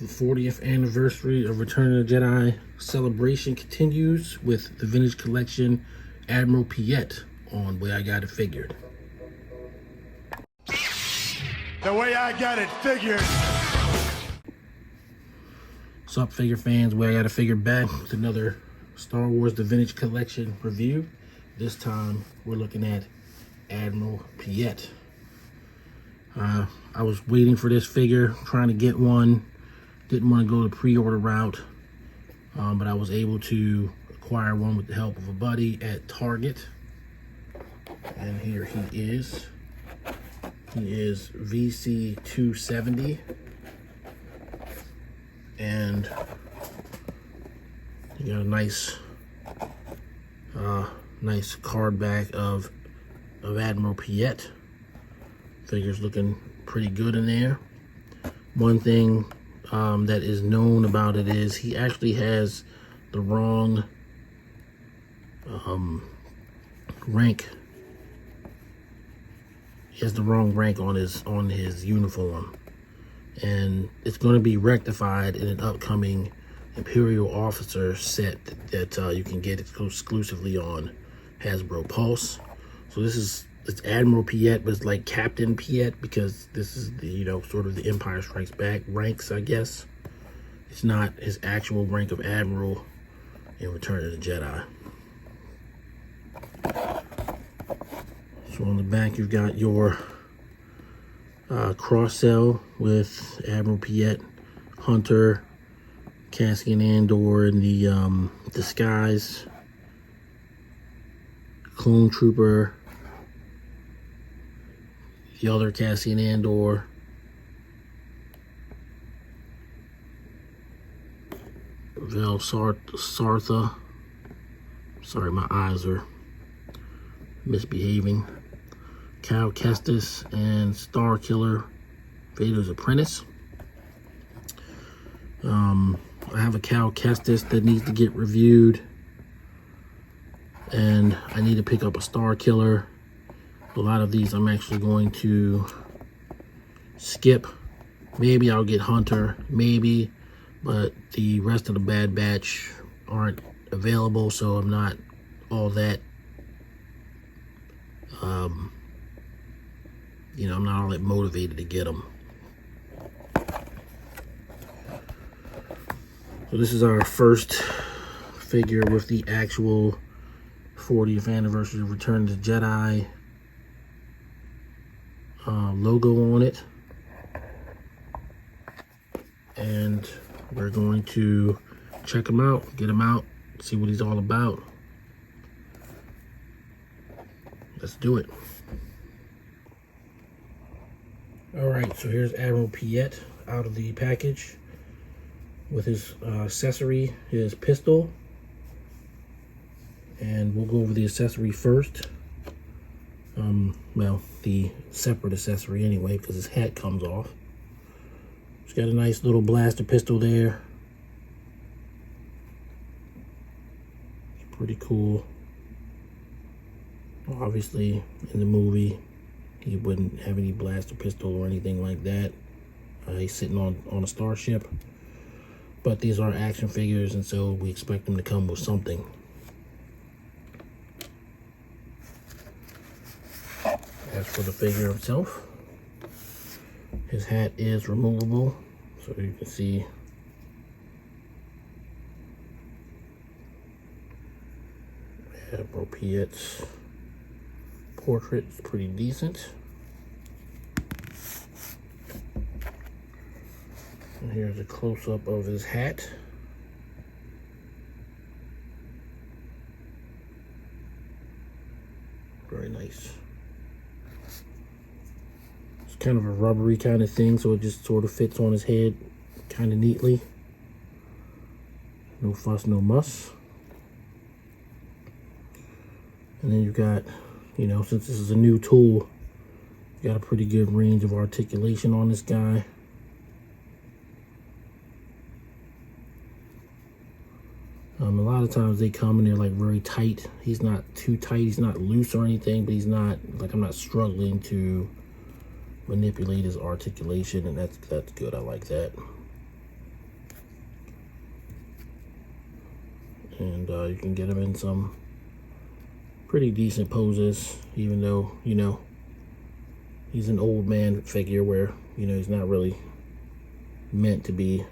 The 40th anniversary of Return of the Jedi celebration continues with the vintage collection Admiral Piett on Way I Got It Figured. The way I got it figured. What's up, figure fans? Way I Got It Figured back with another Star Wars The Vintage Collection review. This time we're looking at Admiral Piett. I was waiting for this figure, trying to get one. Didn't want to go the pre-order route, but I was able to acquire one with the help of a buddy at Target. And here he is. He is VC270. And you got a nice card back of Admiral Piett. Figure's looking pretty good in there. One thing that is known about it is he actually has the wrong rank. He has the wrong rank on his uniform, and it's going to be rectified in an upcoming Imperial Officer set that you can get exclusively on Hasbro Pulse. So it's Admiral Piett, but it's like Captain Piett, because this is the, sort of the Empire Strikes Back ranks, I guess. It's not his actual rank of Admiral in Return of the Jedi. So on the back, you've got your cross-cell with Admiral Piett, Hunter, Cassian Andor in the disguise, Clone Trooper, the other Cassian Andor, Vel Sartha. Sorry, my eyes are misbehaving. Cal Kestis and Star Killer, Vader's apprentice. I have a Cal Kestis that needs to get reviewed, and I need to pick up a Star Killer. A lot of these I'm actually going to skip. Maybe I'll get Hunter, maybe, but the rest of the Bad Batch aren't available, so I'm not all that, I'm not all that motivated to get them. So this is our first figure with the actual 40th anniversary of Return of the Jedi logo on it, and we're going to check him out, get him out, see what he's all about. Let's do it. All right, so here's Admiral Piett out of the package with his accessory, his pistol, and we'll go over the accessory first. Well, the separate accessory anyway, because his hat comes off. He's got a nice little blaster pistol there. It's pretty cool. Obviously, in the movie, he wouldn't have any blaster pistol or anything like that. He's sitting on a starship. But these are action figures, and so we expect them to come with something. As for the figure himself, his hat is removable, so you can see Admiral Piett's portrait is pretty decent. And here's a close-up of his hat. Very nice. It's kind of a rubbery kind of thing, so it just sort of fits on his head kind of neatly. No fuss, no muss. And then you've got, since this is a new tool, you got a pretty good range of articulation on this guy. A lot of times they come and they're like very tight. He's not too tight, he's not loose or anything, but he's not, like, I'm not struggling to manipulate his articulation, and that's good. I like that. and you can get him in some pretty decent poses, even though, you know, he's an old man figure where, you know, he's not really meant to be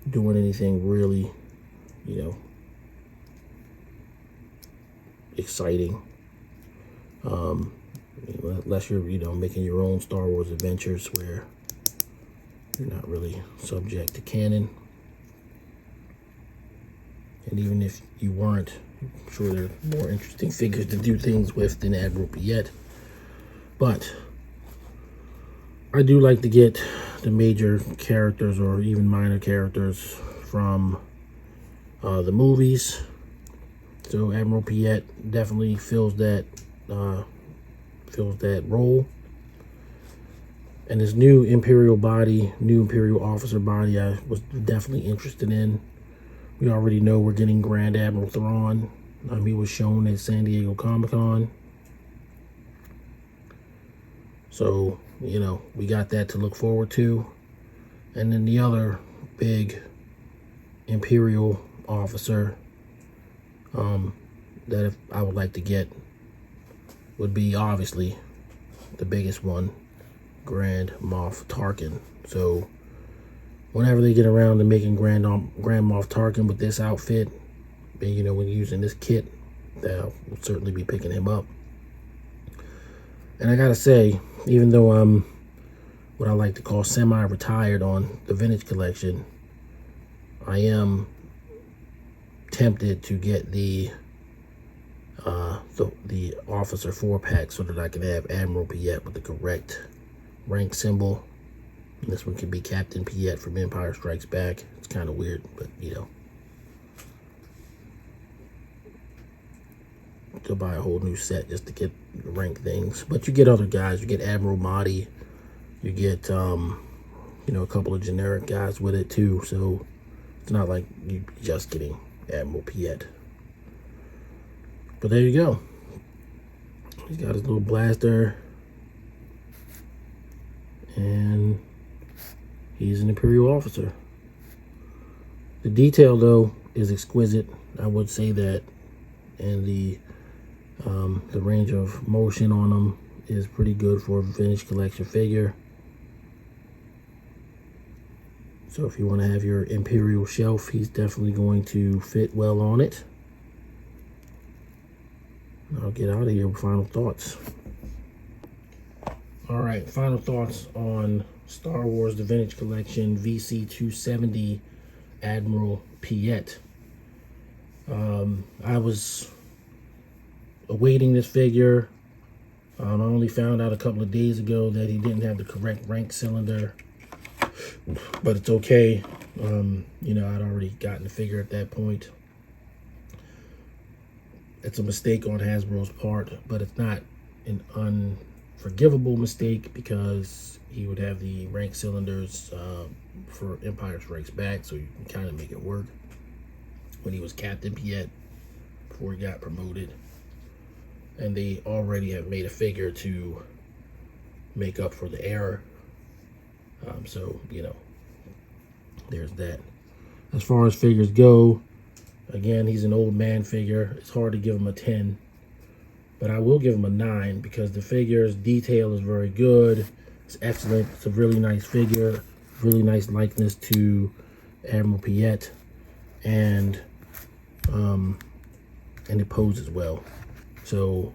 doing anything really, you know, exciting. Unless you're, you know, making your own Star Wars adventures where you're not really subject to canon. And even if you weren't, I'm sure there are more interesting figures to do things with than Admiral Piett. But I do like to get the major characters or even minor characters from the movies. So Admiral Piett definitely fills that role. And his new Imperial body, new Imperial officer body, I was definitely interested in. We already know we're getting Grand Admiral Thrawn. He was shown at San Diego Comic-Con. So, you know, we got that to look forward to. And then the other big Imperial officer that I would like to get would be obviously the biggest one, Grand Moff Tarkin. So whenever they get around to making Grand Moff Tarkin with this outfit, and, you know, when using this kit, they'll certainly be picking him up. And I gotta say, even though I'm what I like to call semi-retired on the vintage collection, I am tempted to get the officer 4-pack so that I can have Admiral Piett with the correct rank symbol. And this one can be Captain Piett from Empire Strikes Back. It's kind of weird, but you know, to buy a whole new set just to get rank things. But you get other guys. You get Admiral Mahdi. You get you know, a couple of generic guys with it too. So it's not like you're just getting Admiral Piett. But there you go. He's got his little blaster. And he's an Imperial officer. The detail, though, is exquisite. I would say that. And the range of motion on him is pretty good for a vintage collection figure. So if you want to have your Imperial shelf, he's definitely going to fit well on it. I'll get out of here with final thoughts. All right, final thoughts on Star Wars The Vintage Collection VC270 Admiral Piett. I was awaiting this figure. I only found out a couple of days ago that he didn't have the correct rank cylinder, but it's okay. You know, I'd already gotten the figure at that point. It's a mistake on Hasbro's part, but it's not an unforgivable mistake because he would have the rank cylinders for Empire Strikes Back, so you can kind of make it work. When he was Captain Piett before he got promoted, and they already have made a figure to make up for the error. So, you know, there's that. As far as figures go, again, he's an old man figure. It's hard to give him a 10, but I will give him a 9 because the figure's detail is very good. It's excellent. It's a really nice figure, really nice likeness to Admiral Piett, and it poses well. So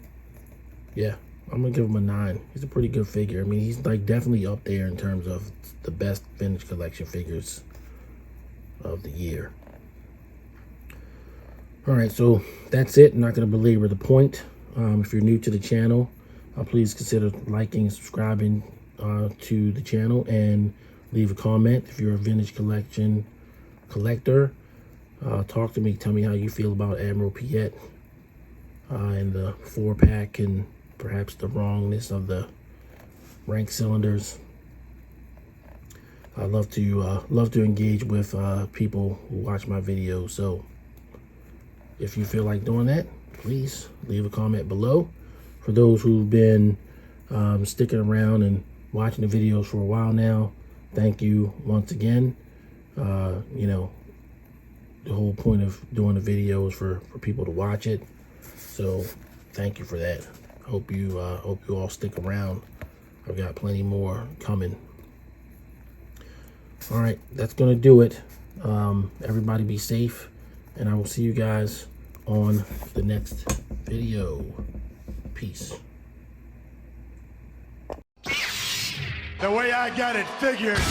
yeah, I'm gonna give him a 9. He's a pretty good figure. I mean, he's like definitely up there in terms of the best vintage collection figures of the year. All right, so that's it. I'm not going to belabor the point. If you're new to the channel, please consider liking, subscribing to the channel, and leave a comment. If you're a vintage collection collector, talk to me. Tell me how you feel about Admiral Piett and the 4-pack and perhaps the wrongness of the rank cylinders. I love to engage with people who watch my videos. So if you feel like doing that, please leave a comment below. For those who've been sticking around and watching the videos for a while now, thank you once again. You know, the whole point of doing the video is for people to watch it. So thank you for that. Hope you all stick around. I've got plenty more coming. All right, that's gonna do it. Everybody be safe, and I will see you guys on the next video. Peace. The way I got it figured.